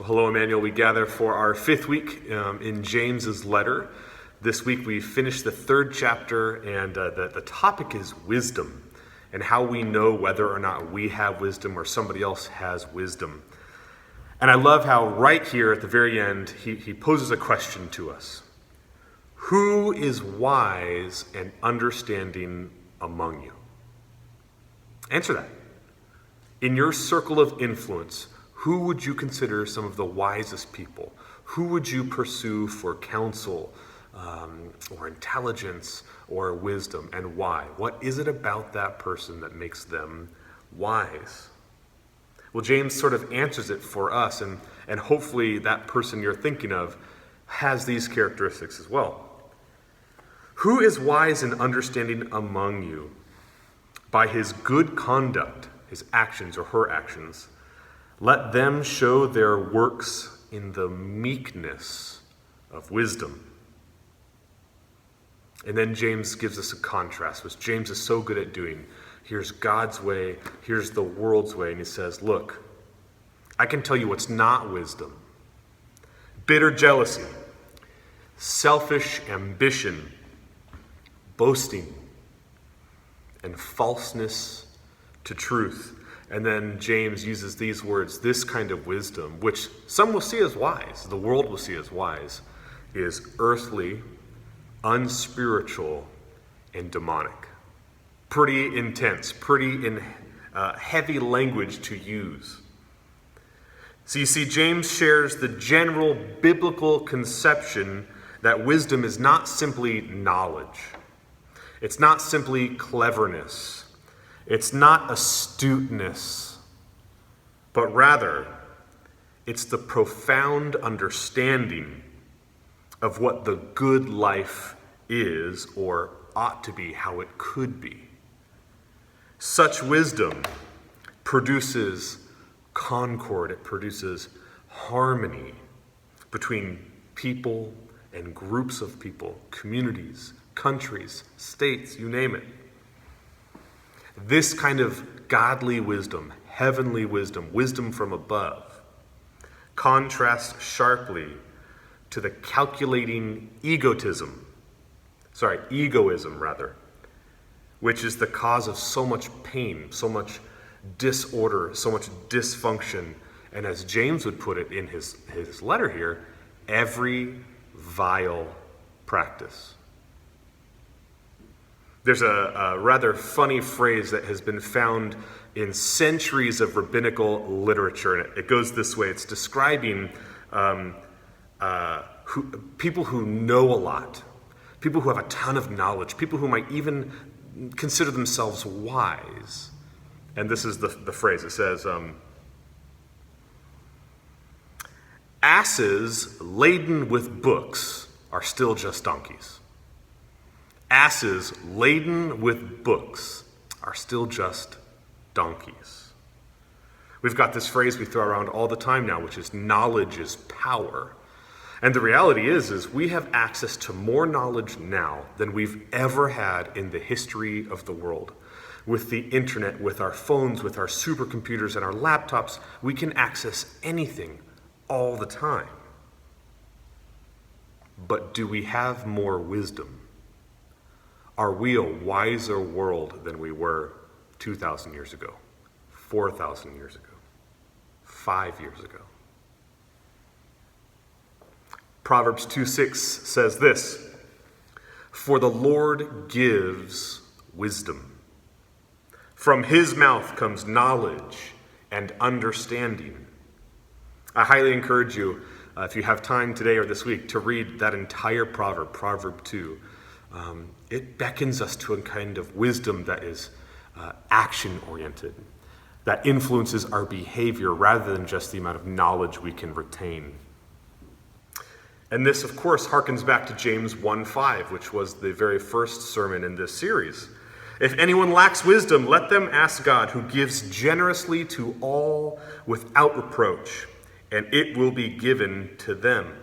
Well, hello, Emmanuel. We gather for our fifth week in James's letter. This week we finished the third chapter, and the topic is wisdom and how we know whether or not we have wisdom or somebody else has wisdom. And I love how right here at the very end he poses a question to us. Who is wise and understanding among you? Answer that. In your circle of influence, who would you consider some of the wisest people? Who would you pursue for counsel or intelligence or wisdom, and why? What is it about that person that makes them wise? Well, James sort of answers it for us, and hopefully that person you're thinking of has these characteristics as well. Who is wise and understanding among you? By his good conduct, his actions or her actions, let them show their works in the meekness of wisdom. And then James gives us a contrast, which James is so good at doing. Here's God's way, here's the world's way, and he says, look, I can tell you what's not wisdom. Bitter jealousy, selfish ambition, boasting, and falseness to truth. And then James uses these words, this kind of wisdom, which some will see as wise, the world will see as wise, is earthly, unspiritual, and demonic. Pretty intense, pretty heavy language to use. So you see, James shares the general biblical conception that wisdom is not simply knowledge. It's not simply cleverness. It's not astuteness, but rather, it's the profound understanding of what the good life is or ought to be, how it could be. Such wisdom produces concord, it produces harmony between people and groups of people, communities, countries, states, you name it. This kind of godly wisdom, heavenly wisdom, wisdom from above, contrasts sharply to the calculating egoism, which is the cause of so much pain, so much disorder, so much dysfunction, and as James would put it in his letter here, every vile practice. There's a rather funny phrase that has been found in centuries of rabbinical literature, and it goes this way. It's describing people who know a lot, people who have a ton of knowledge, people who might even consider themselves wise. And this is the phrase. It says, asses laden with books are still just donkeys. Asses laden with books are still just donkeys. We've got this phrase we throw around all the time now, which is knowledge is power. And the reality is we have access to more knowledge now than we've ever had in the history of the world. With the internet, with our phones, with our supercomputers and our laptops, we can access anything all the time. But do we have more wisdom? Are we a wiser world than we were 2,000 years ago, 4,000 years ago, 5 years ago? Proverbs 2:6 says this, for the Lord gives wisdom. From his mouth comes knowledge and understanding. I highly encourage you, if you have time today or this week, to read that entire proverb, Proverb 2. It beckons us to a kind of wisdom that is action-oriented, that influences our behavior rather than just the amount of knowledge we can retain. And this, of course, harkens back to James 1:5, which was the very first sermon in this series. If anyone lacks wisdom, let them ask God, who gives generously to all without reproach, and it will be given to them.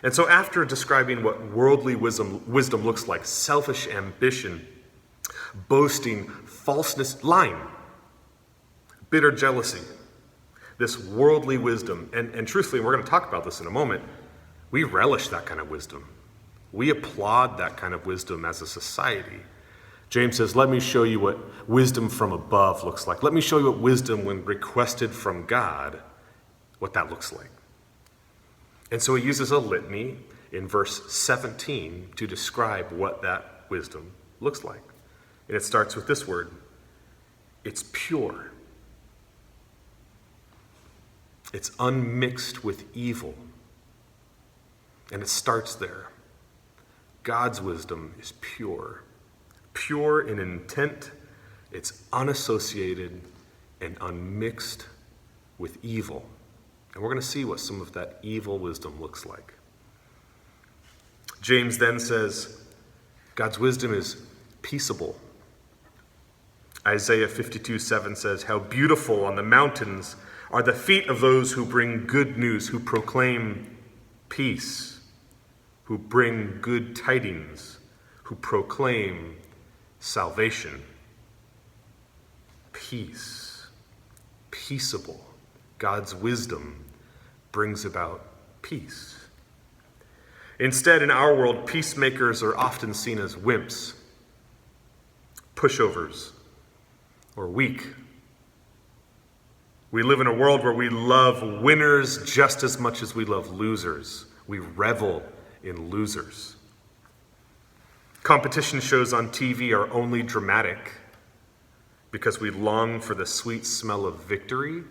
And so after describing what worldly wisdom looks like, selfish ambition, boasting, falseness, lying, bitter jealousy, this worldly wisdom. And truthfully, we're going to talk about this in a moment, we relish that kind of wisdom. We applaud that kind of wisdom as a society. James says, let me show you what wisdom from above looks like. Let me show you what wisdom, when requested from God, what that looks like. And so he uses a litany in verse 17 to describe what that wisdom looks like. And it starts with this word. It's pure. It's unmixed with evil. And it starts there. God's wisdom is pure. Pure in intent, it's unassociated and unmixed with evil. And we're going to see what some of that evil wisdom looks like. James then says, God's wisdom is peaceable. Isaiah 52:7 says, how beautiful on the mountains are the feet of those who bring good news, who proclaim peace, who bring good tidings, who proclaim salvation. Peace. Peaceable. God's wisdom brings about peace. Instead, in our world, peacemakers are often seen as wimps, pushovers, or weak. We live in a world where we love winners just as much as we love losers. We revel in losers. Competition shows on TV are only dramatic because we long for the sweet smell of victory,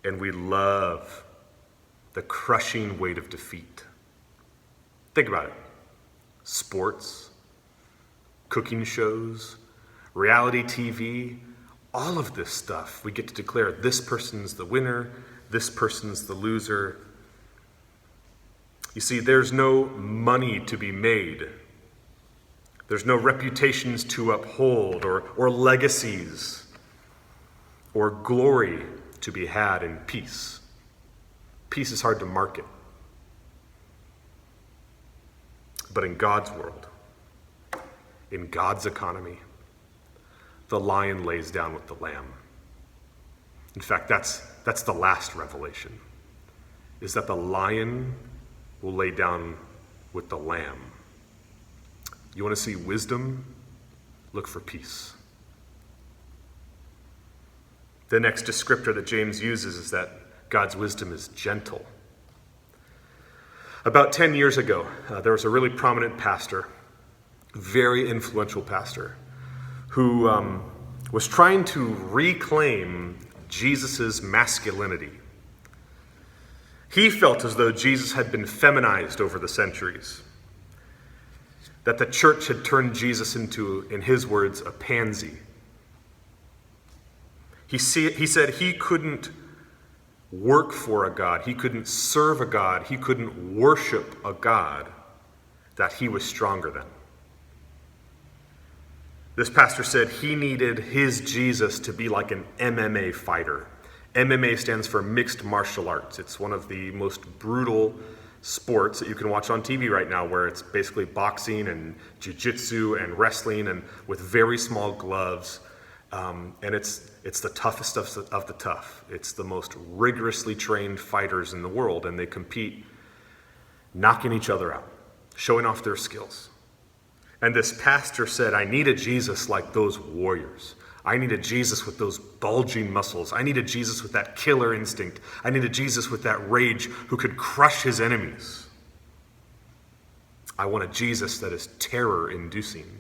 and we love the crushing weight of defeat. Think about it. Sports, cooking shows, reality TV, all of this stuff, we get to declare this person's the winner, this person's the loser. You see, there's no money to be made. There's no reputations to uphold or legacies or glory to be had in peace. Peace is hard to market. But in God's world, in God's economy, the lion lays down with the lamb. In fact, that's the last revelation, is that the lion will lay down with the lamb. You want to see wisdom? Look for peace. The next descriptor that James uses is that God's wisdom is gentle. About 10 years ago, there was a really prominent pastor, very influential pastor, who was trying to reclaim Jesus' masculinity. He felt as though Jesus had been feminized over the centuries, that the church had turned Jesus into, in his words, a pansy. He said he couldn't work for a God, he couldn't serve a God, he couldn't worship a God that he was stronger than. This pastor said he needed his Jesus to be like an MMA fighter. MMA stands for mixed martial arts. It's one of the most brutal sports that you can watch on TV right now, where it's basically boxing and jiu-jitsu and wrestling and with very small gloves. And it's the toughest of the tough. It's the most rigorously trained fighters in the world, and they compete knocking each other out, showing off their skills. And this pastor said, I need a Jesus like those warriors. I need a Jesus with those bulging muscles. I need a Jesus with that killer instinct. I need a Jesus with that rage who could crush his enemies. I want a Jesus that is terror-inducing.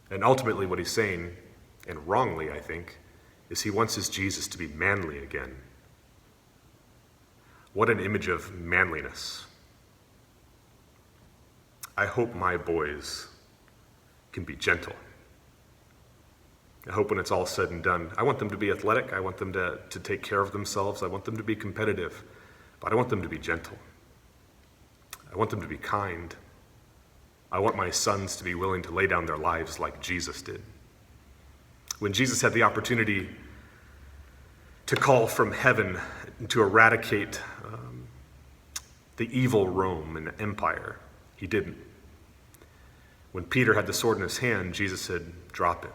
And ultimately what he's saying, and wrongly I think, is he wants his Jesus to be manly again. What an image of manliness. I hope my boys can be gentle. I hope when it's all said and done, I want them to be athletic. I want them to take care of themselves. I want them to be competitive. But I want them to be gentle. I want them to be kind. I want my sons to be willing to lay down their lives like Jesus did. When Jesus had the opportunity to call from heaven to eradicate the evil Rome and empire, he didn't. When Peter had the sword in his hand, Jesus said, drop it.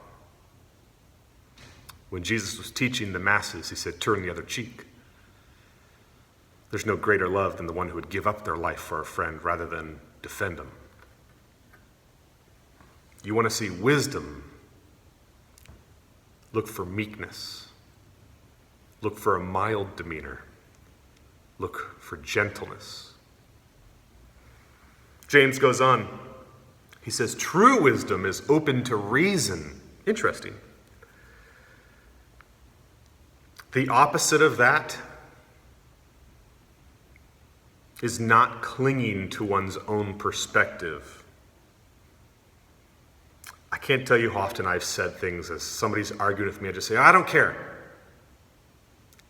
When Jesus was teaching the masses, he said, turn the other cheek. There's no greater love than the one who would give up their life for a friend rather than defend them. You want to see wisdom? Look for meekness. Look for a mild demeanor. Look for gentleness. James goes on. He says, true wisdom is open to reason. Interesting. The opposite of that is not clinging to one's own perspective. I can't tell you how often I've said things as somebody's argued with me, I just say, I don't care.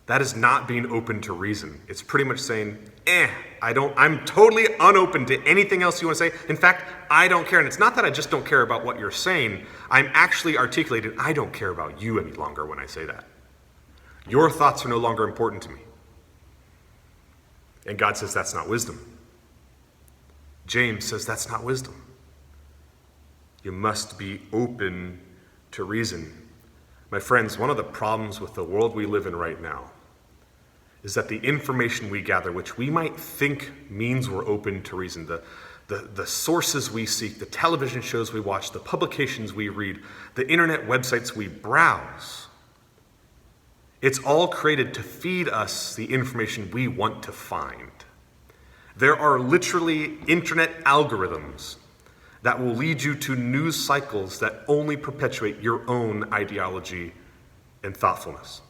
That is not being open to reason. It's pretty much saying, I'm totally unopen to anything else you want to say. In fact, I don't care. And it's not that I just don't care about what you're saying. I'm actually articulating, I don't care about you any longer when I say that. Your thoughts are no longer important to me. And God says that's not wisdom. James says that's not wisdom. You must be open to reason. My friends, one of the problems with the world we live in right now is that the information we gather, which we might think means we're open to reason, the sources we seek, the television shows we watch, the publications we read, the internet websites we browse, it's all created to feed us the information we want to find. There are literally internet algorithms that will lead you to news cycles that only perpetuate your own ideology and thoughtfulness.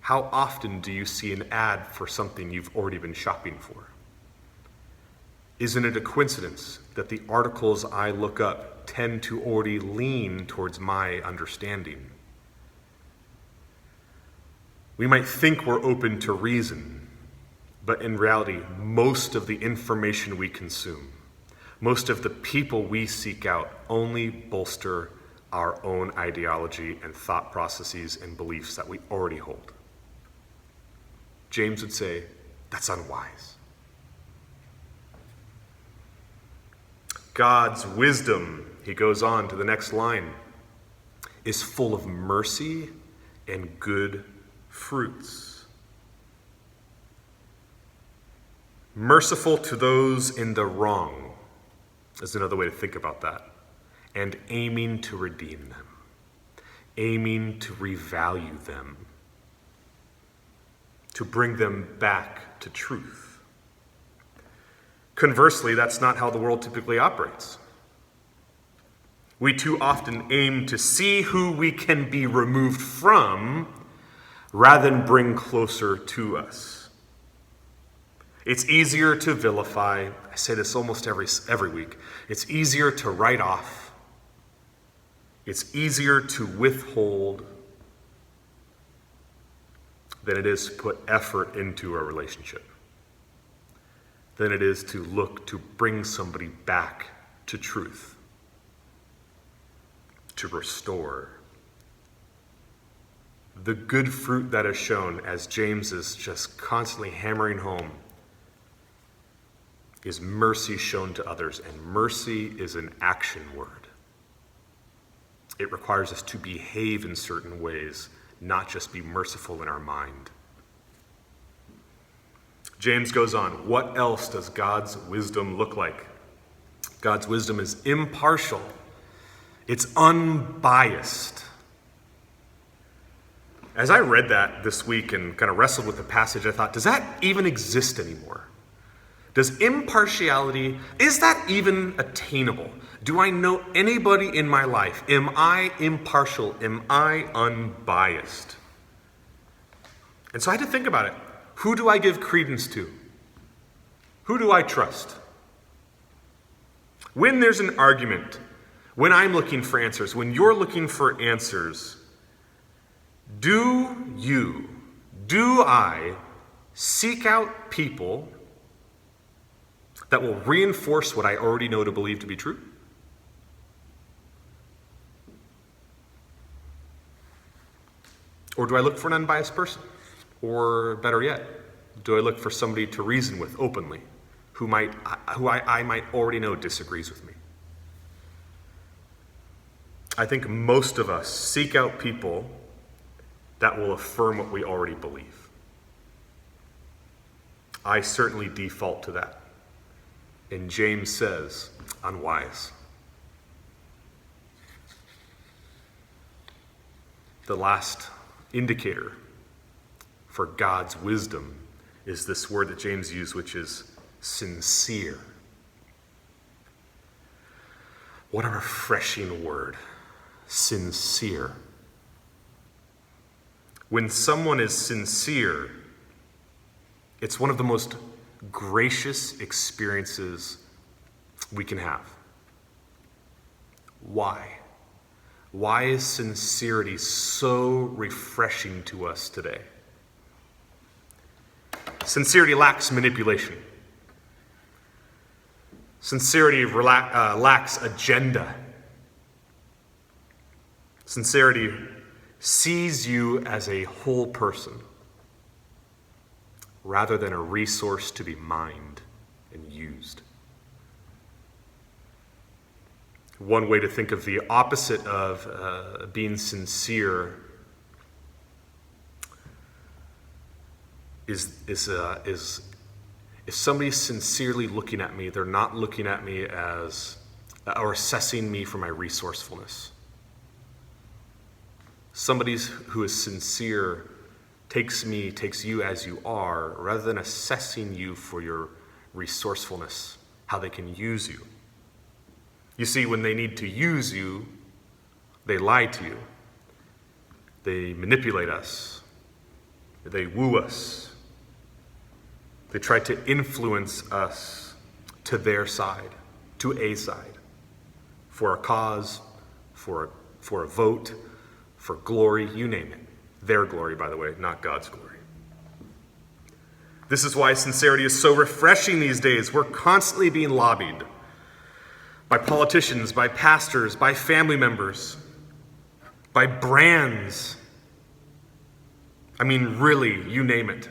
How often do you see an ad for something you've already been shopping for? Isn't it a coincidence that the articles I look up tend to already lean towards my understanding? We might think we're open to reason, but in reality, most of the information we consume, most of the people we seek out only bolster our own ideology and thought processes and beliefs that we already hold. James would say, that's unwise. God's wisdom, he goes on to the next line, is full of mercy and good fruits. Merciful to those in the wrong is another way to think about that. And aiming to redeem them, aiming to revalue them, to bring them back to truth. Conversely, that's not how the world typically operates. We too often aim to see who we can be removed from rather than bring closer to us. It's easier to vilify. I say this almost every week. It's easier to write off. It's easier to withhold than it is to put effort into a relationship, than it is to look to bring somebody back to truth, to restore. The good fruit that is shown, as James is just constantly hammering home, is mercy shown to others, and mercy is an action word. It requires us to behave in certain ways, not just be merciful in our mind. James goes on, what else does God's wisdom look like? God's wisdom is impartial. It's unbiased. As I read that this week and kind of wrestled with the passage, I thought, does that even exist anymore? Does impartiality, is that even attainable? Do I know anybody in my life? Am I impartial? Am I unbiased? And so I had to think about it. Who do I give credence to? Who do I trust? When there's an argument, when I'm looking for answers, when you're looking for answers, do I seek out people that will reinforce what I already know to believe to be true? Or do I look for an unbiased person? Or better yet, do I look for somebody to reason with openly, who I might already know disagrees with me? I think most of us seek out people that will affirm what we already believe. I certainly default to that. And James says, unwise. The last indicator for God's wisdom is this word that James used, which is sincere. What a refreshing word. Sincere. When someone is sincere, it's one of the most gracious experiences we can have. Why? Why is sincerity so refreshing to us today? Sincerity lacks manipulation. Sincerity lacks agenda. Sincerity sees you as a whole person rather than a resource to be mined and used. One way to think of the opposite of being sincere is if somebody's sincerely looking at me, they're not looking at me as, or assessing me for my resourcefulness. Somebody who is sincere takes you as you are, rather than assessing you for your resourcefulness, how they can use you. You see, when they need to use you, they lie to you. They manipulate us. They woo us. They try to influence us to their side, to a side, for a cause, for a vote, for glory, you name it. Their glory, by the way, not God's glory. This is why sincerity is so refreshing these days. We're constantly being lobbied by politicians, by pastors, by family members, by brands. I mean, really, you name it.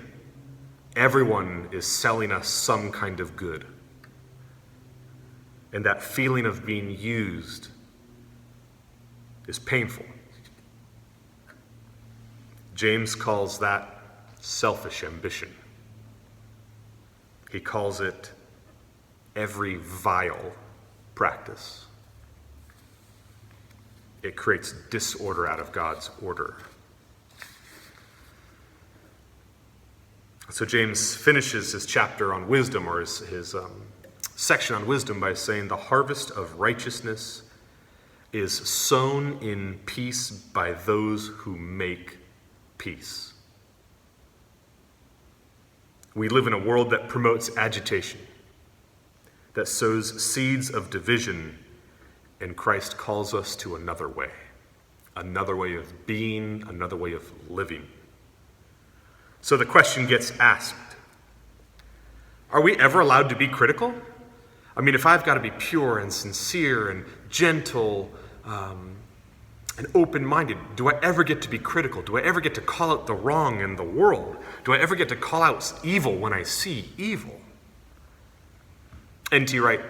Everyone is selling us some kind of good. And that feeling of being used is painful. James calls that selfish ambition. He calls it every vile practice. It creates disorder out of God's order. So James finishes his chapter on wisdom, or his section on wisdom, by saying the harvest of righteousness is sown in peace by those who make peace. We live in a world that promotes agitation, that sows seeds of division, and Christ calls us to another way of being, another way of living. So the question gets asked, are we ever allowed to be critical? I mean, if I've got to be pure and sincere and gentle and open-minded, do I ever get to be critical? Do I ever get to call out the wrong in the world? Do I ever get to call out evil when I see evil? N.T. Wright,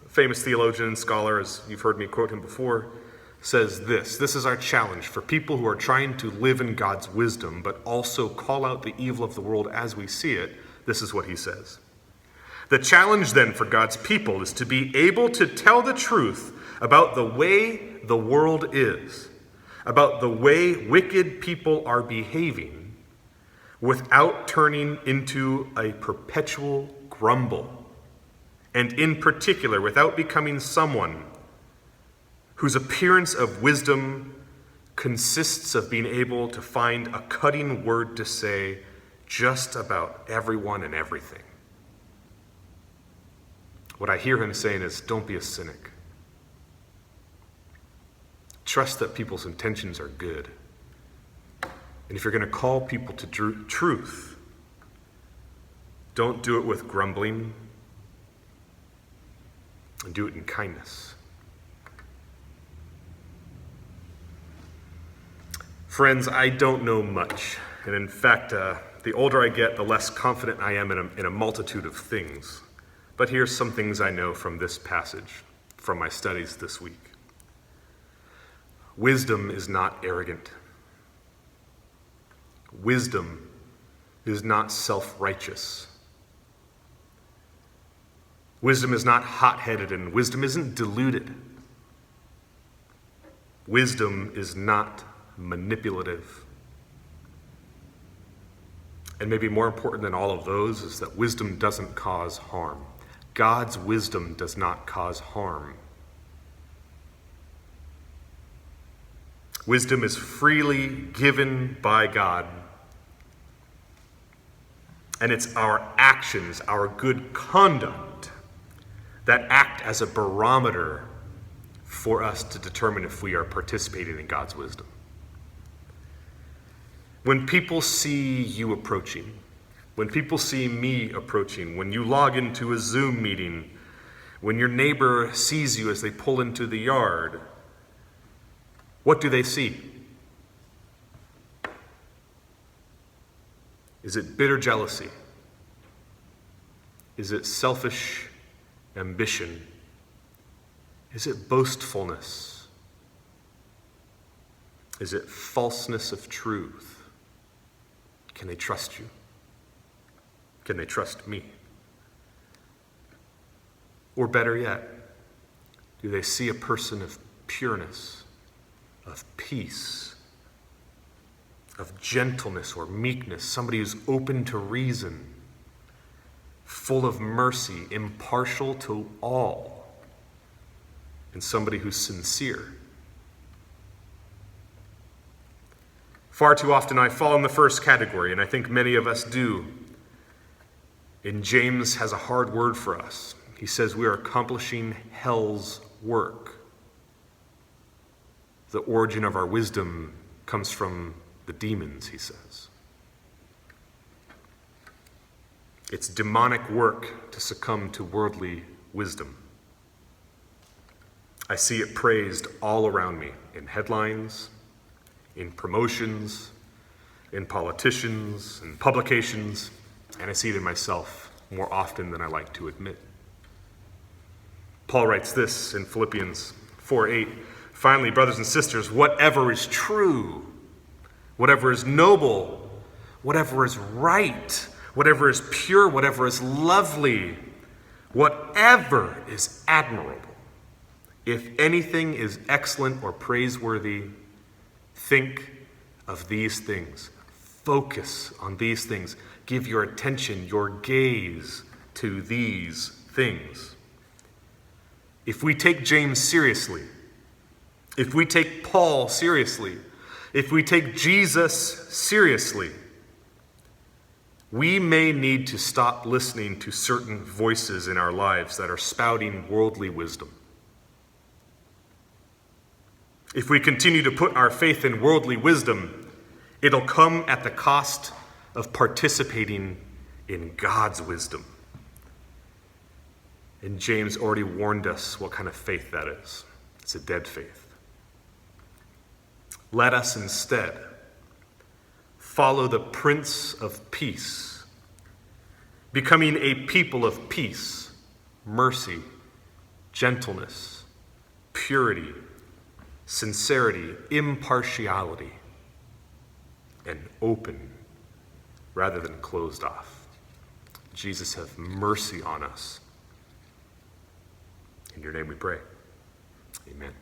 famous theologian and scholar, as you've heard me quote him before, says this is our challenge for people who are trying to live in God's wisdom, but also call out the evil of the world as we see it. This is what he says. The challenge then for God's people is to be able to tell the truth about the way the world is, about the way wicked people are behaving, without turning into a perpetual grumble, and in particular, without becoming someone whose appearance of wisdom consists of being able to find a cutting word to say just about everyone and everything. What I hear him saying is, don't be a cynic. Trust that people's intentions are good. And if you're going to call people to truth, don't do it with grumbling, and do it in kindness. Friends, I don't know much. And in fact, the older I get, the less confident I am in a multitude of things. But here's some things I know from this passage, from my studies this week. Wisdom is not arrogant. Wisdom is not self-righteous. Wisdom is not hot-headed, and wisdom isn't deluded. Wisdom is not manipulative. And maybe more important than all of those is that wisdom doesn't cause harm. God's wisdom does not cause harm. Wisdom is freely given by God. And it's our actions, our good conduct, that act as a barometer for us to determine if we are participating in God's wisdom. When people see you approaching, when people see me approaching, when you log into a Zoom meeting, when your neighbor sees you as they pull into the yard, what do they see? Is it bitter jealousy? Is it selfish ambition? Is it boastfulness? Is it falseness of truth? Can they trust you? Can they trust me? Or better yet, do they see a person of pureness, of peace, of gentleness or meekness, somebody who's open to reason, full of mercy, impartial to all, and somebody who's sincere? Far too often I fall in the first category, and I think many of us do. And James has a hard word for us. He says we are accomplishing hell's work. The origin of our wisdom comes from the demons, he says. It's demonic work to succumb to worldly wisdom. I see it praised all around me in headlines, in promotions, in politicians, in publications, and I see it in myself more often than I like to admit. Paul writes this in Philippians 4:8, "Finally, brothers and sisters, whatever is true, whatever is noble, whatever is right, whatever is pure, whatever is lovely, whatever is admirable, if anything is excellent or praiseworthy, think of these things." Focus on these things. Give your attention, your gaze to these things. If we take James seriously, if we take Paul seriously, if we take Jesus seriously, we may need to stop listening to certain voices in our lives that are spouting worldly wisdom. If we continue to put our faith in worldly wisdom, it'll come at the cost of participating in God's wisdom. And James already warned us what kind of faith that is. It's a dead faith. Let us instead follow the Prince of Peace, becoming a people of peace, mercy, gentleness, purity, sincerity, impartiality, and open rather than closed off. Jesus, have mercy on us. In your name we pray. Amen.